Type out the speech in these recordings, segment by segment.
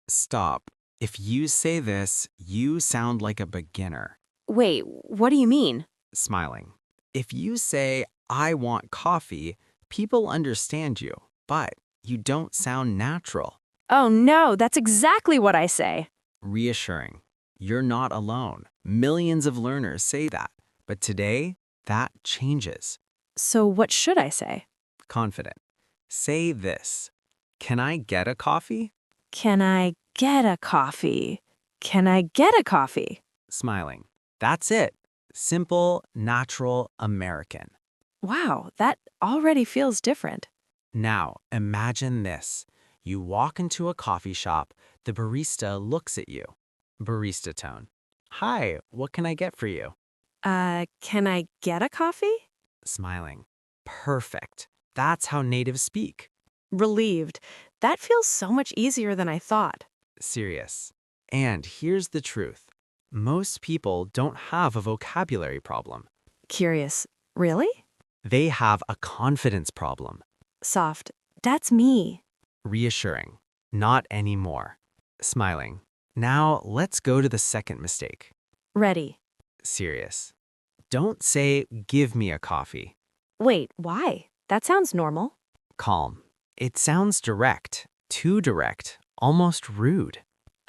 Stop. If you say this, you sound like a beginner. Wait, what do you mean? Smiling. If you say, I want coffee, people understand you, but you don't sound natural. Oh no, that's exactly what I say. Reassuring. You're not alone. Millions of learners say that. But today, that changes. So what should I say? Confident. Say this. Can I get a coffee? Can I get a coffee? Can I get a coffee? Smiling. That's it. Simple, natural, American. Wow, that already feels different. Now, imagine this. You walk into a coffee shop, the barista looks at you. Barista tone. Hi, what can I get for you? Can I get a coffee? Smiling. Perfect. That's how natives speak. Relieved. That feels so much easier than I thought. Serious. And here's the truth. Most people don't have a vocabulary problem. Curious. Really? They have a confidence problem. Soft. That's me. Reassuring. Not anymore. Smiling. Now let's go to the second mistake. Ready. Serious. Don't say, give me a coffee. Wait, why? That sounds normal. Calm. It sounds direct, too direct, almost rude.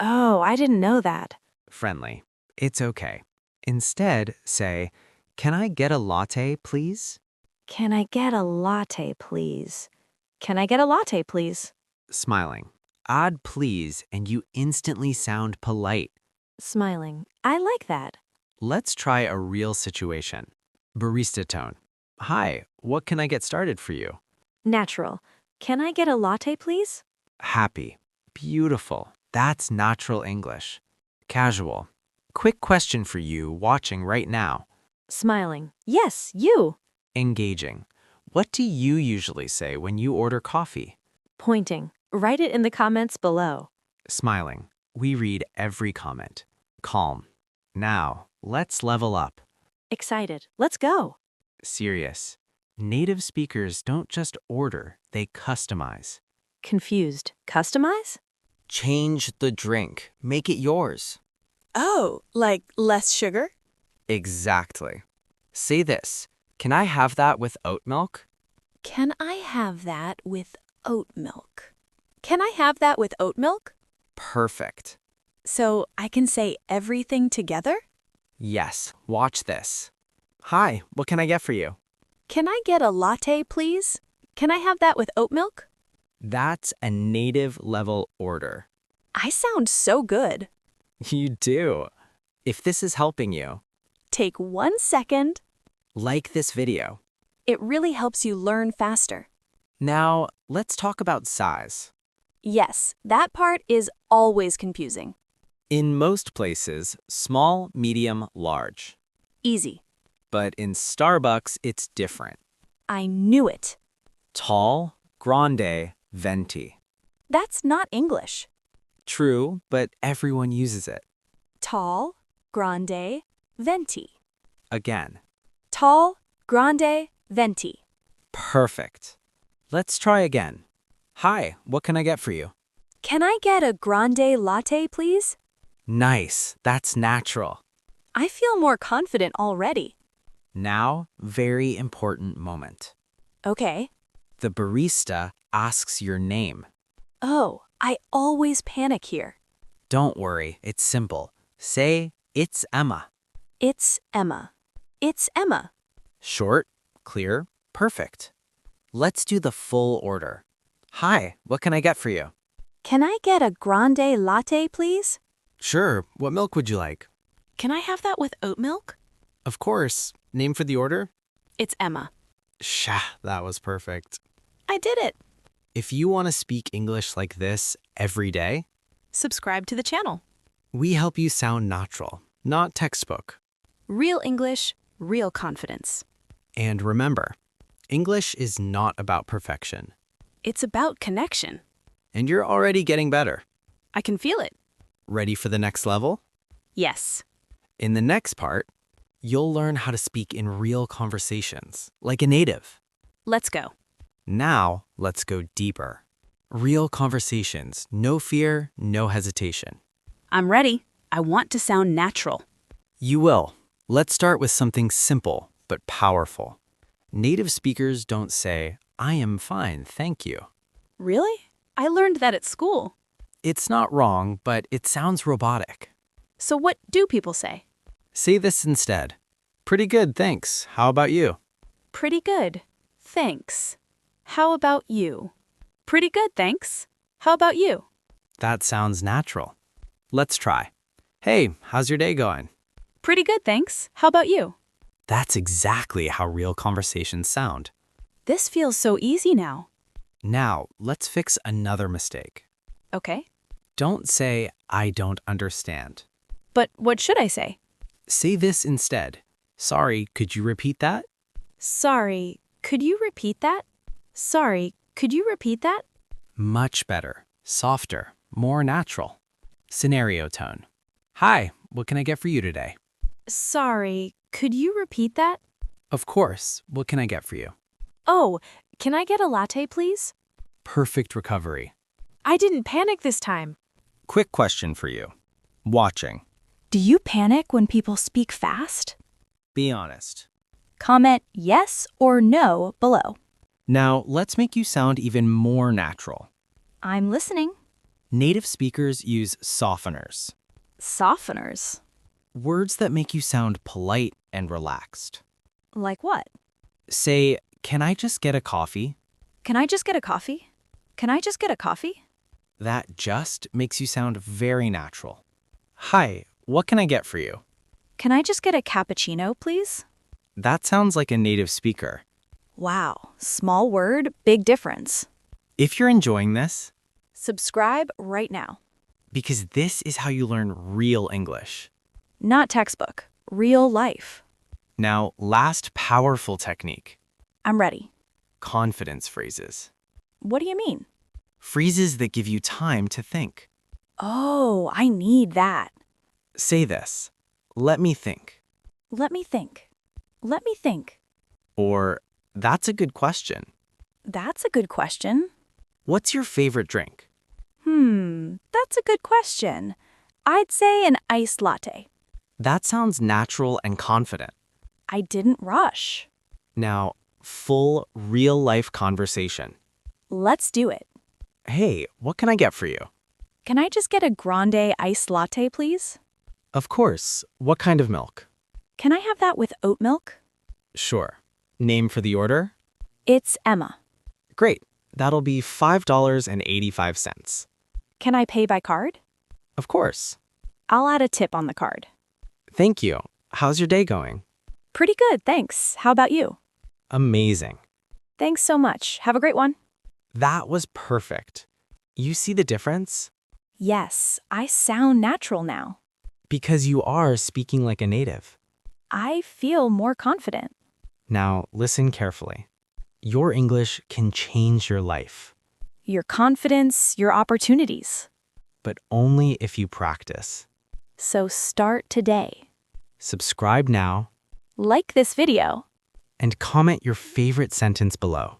Oh, I didn't know that. Friendly. It's okay. Instead, say, can I get a latte, please? Can I get a latte, please? Can I get a latte, please? Smiling. Add please and you instantly sound polite. Smiling. I like that. Let's try a real situation. Barista tone. Hi, what can I get started for you? Natural. Can I get a latte, please? Happy. Beautiful. That's natural English. Casual. Quick question for you watching right now. Smiling. Yes, you. Engaging. What do you usually say when you order coffee? Pointing. Write it in the comments below. Smiling. We read every comment. Calm. Now, let's level up. Excited. Let's go. Serious. Native speakers don't just order, they customize. Confused. Customize? Change the drink. Make it yours. Oh, like less sugar? Exactly. Say this. Can I have that with oat milk? Can I have that with oat milk? Can I have that with oat milk? Perfect. So I can say everything together? Yes, watch this. Hi, what can I get for you? Can I get a latte, please? Can I have that with oat milk? That's a native level order. I sound so good. You do. If this is helping you, Take 1 second. like this video. It really helps you learn faster. Now, let's talk about size. Yes, that part is always confusing. In most places, small, medium, large. Easy. But in Starbucks, it's different. I knew it. Tall, grande, venti. That's not English. True, but everyone uses it. Tall, grande, venti. Again. Tall, grande, venti. Perfect. Let's try again. Hi, what can I get for you? Can I get a grande latte, please? Nice, that's natural. I feel more confident already. Now, very important moment. Okay. The barista asks your name. Oh, I always panic here. Don't worry, it's simple. Say, it's Emma. It's Emma. It's Emma. Short, clear, perfect. Let's do the full order. Hi, what can I get for you? Can I get a grande latte, please? Sure, what milk would you like? Can I have that with oat milk? Of course. Name for the order? It's Emma. Shah, that was perfect. I did it. If you want to speak English like this every day, Subscribe to the channel. we help you sound natural, not textbook. Real English, real confidence. And remember, English is not about perfection. It's about connection. And you're already getting better. I can feel it. Ready for the next level? Yes. In the next part, you'll learn how to speak in real conversations, like a native. Let's go. Now, let's go deeper. Real conversations, no fear, no hesitation. I'm ready. I want to sound natural. You will. Let's start with something simple but powerful. Native speakers don't say, I am fine, thank you. Really? I learned that at school. It's not wrong, but it sounds robotic. So what do people say? Say this instead. Pretty good, thanks. How about you? Pretty good. Thanks. How about you? Pretty good, thanks. How about you? That sounds natural. Let's try. Hey, how's your day going? Pretty good, thanks. How about you? That's exactly how real conversations sound. This feels so easy now. Now, let's fix another mistake. Okay. Don't say, I don't understand. But what should I say? Say this instead. Sorry, could you repeat that? Sorry, could you repeat that? Sorry, could you repeat that? Much better, softer, more natural. Scenario tone. Hi, what can I get for you today? Sorry, could you repeat that? Of course, what can I get for you? Oh, can I get a latte, please? Perfect recovery. I didn't panic this time. Quick question for you. Watching. Do you panic when people speak fast? Be honest. Comment yes or no below. Now, let's make you sound even more natural. I'm listening. Native speakers use softeners. Softeners. Words that make you sound polite and relaxed. Like what? Say, can I just get a coffee? Can I just get a coffee? Can I just get a coffee? That just makes you sound very natural. Hi, what can I get for you? Can I just get a cappuccino, please? That sounds like a native speaker. Wow, small word, big difference. If you're enjoying this, Subscribe right now. because this is how you learn real English. Not textbook, real life. Now, last powerful technique, I'm ready. confidence phrases. What do you mean? Phrases that give you time to think. Oh, I need that. Say this, let me think. Let me think. Let me think. Or, that's a good question. That's a good question. What's your favorite drink? That's a good question. I'd say an iced latte. That sounds natural and confident. I didn't rush. Now, full real-life conversation. Let's do it. Hey, what can I get for you? Can I just get a grande iced latte, please? Of course. What kind of milk? Can I have that with oat milk? Sure. Name for the order? It's Emma. Great. That'll be $5.85. Can I pay by card? Of course. I'll add a tip on the card. Thank you. How's your day going? Pretty good, thanks. How about you? Amazing. Thanks so much. Have a great one. That was perfect. You see the difference? Yes, I sound natural now. Because you are speaking like a native. I feel more confident. Now, listen carefully. Your English can change your life, Your confidence, your opportunities. but only if you practice. So start today. Subscribe now Like this video. and comment your favorite sentence below.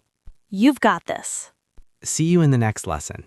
You've got this. See you in the next lesson.